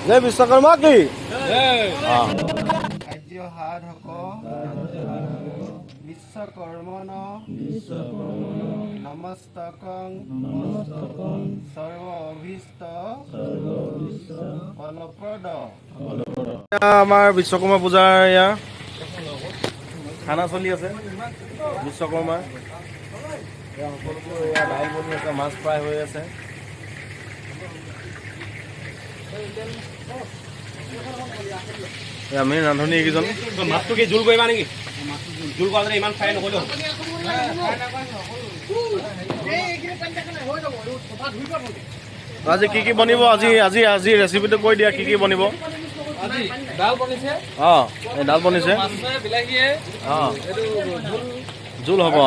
জয় বিশ্বকৰ্মা কি কাৰ্য সাধক বিশ্বকৰ্মণ নমস্তকং সৰ্ব অভীষ্ট ফলপ্ৰদ। আমাৰ বিশ্বকৰ্মা পূজাৰ এয়া খানা চলি আছে বিশ্বকৰ্মা। সকলোবোৰ এয়া দাইল বনি আছে, মাছ ফ্ৰাই হৈ আছে। আমি ৰান্ধনি এইকেইজন মাছটো কি জোল কৰিবা নেকি? জোল কৰা ইমান ফ্ৰাই নকৰিলেও আজি কি বনিব? আজি আজি আজি ৰেচিপিটো কৈ দিয়া, কি বনিব? ডাল বনিছে, অঁ এই ডাল বনিছে, বিলাহীয়ে অঁ জোল হ'ব,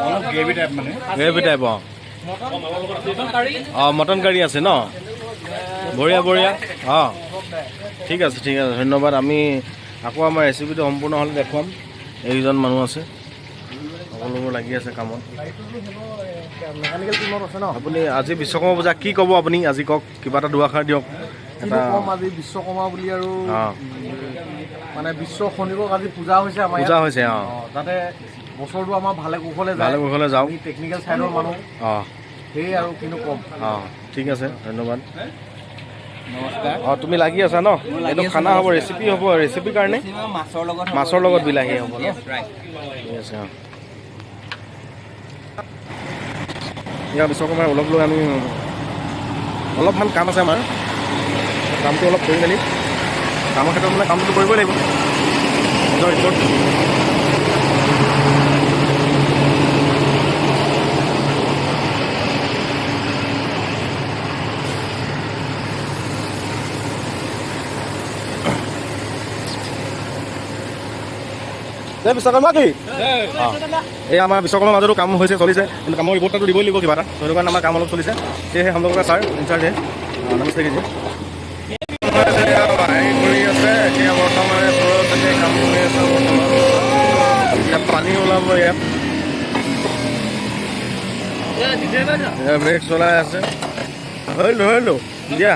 অলপ গ্ৰেভি টাইপ মানে গ্ৰেভি টাইপ। অঁ মটন কাৰী অঁ মটন কাৰী আছে ন, বঢ়িয়া বঢ়িয়া। অঁ ঠিক আছে ঠিক আছে, ধন্যবাদ। আমি আকৌ আমাৰ ৰেচিপিটো সম্পূৰ্ণ হ'লে দেখুৱাম। এইকেইজন মানুহ আছে, সকলোবোৰ লাগি আছে কামত। মেকানিকেল টিমত আছে ন। আপুনি আজি বিশ্বকৰ্মা পূজা কি ক'ব? আপুনি আজি কওক, কিবা এটা দুআষাৰ দিয়ক। এটা কম আজি বিশ্বকৰ্মা বুলি আৰু অঁ মানে বিশ্ব শনিকক আজি পূজা হৈছে আমাৰ পূজা হৈছে। অঁ তাতে বছৰটো আমাৰ ভালে কুশলে যায়, ভালে কুশলে যাওক। টেকনিকেল চাইডৰ মানুহ অঁ সেয়ে আৰু কিন্তু কম। অঁ ঠিক আছে, ধন্যবাদ। নমস্কাৰ। অঁ তুমি লাগি আছা ন? এইটো খানা হ'ব, ৰেচিপি হ'ব, ৰেচিপিৰ কাৰণে মাছৰ লগত বিলাহী হ'ব ন? ঠিক আছে। অঁ ইয়াৰ বিশ্বকৰ্মাৰ অলপ লৈ আমি অলপমান কাম আছে আমাৰ, কামটো অলপ কৰি মেলি কামৰ ক্ষেত্ৰত মানে কামটো কৰিবই লাগিব নিজৰ ৰিপৰ্ট। বিশ্বকৰ্মা কি এই আমাৰ বিশ্বকৰ্মাৰ মাজতো কাম হৈছে, চলিছে, কিন্তু কামৰ ৰিপৰ্টটো দিবই লাগিব কিবা এটা। সেইটো কাৰণে আমাৰ কাম অলপ চলিছে। সেয়েহে সম্ভৱ ছাৰ ইনচাৰ্জ নমস্তে কেজি কৰি আছে। এতিয়া বৰ্তমানে কাম কৰি আছে। বৰ্তমান ইয়াত পানী ওলাব, ইয়াত ব্ৰেক চলাই আছে। ধৰিলো দিয়া।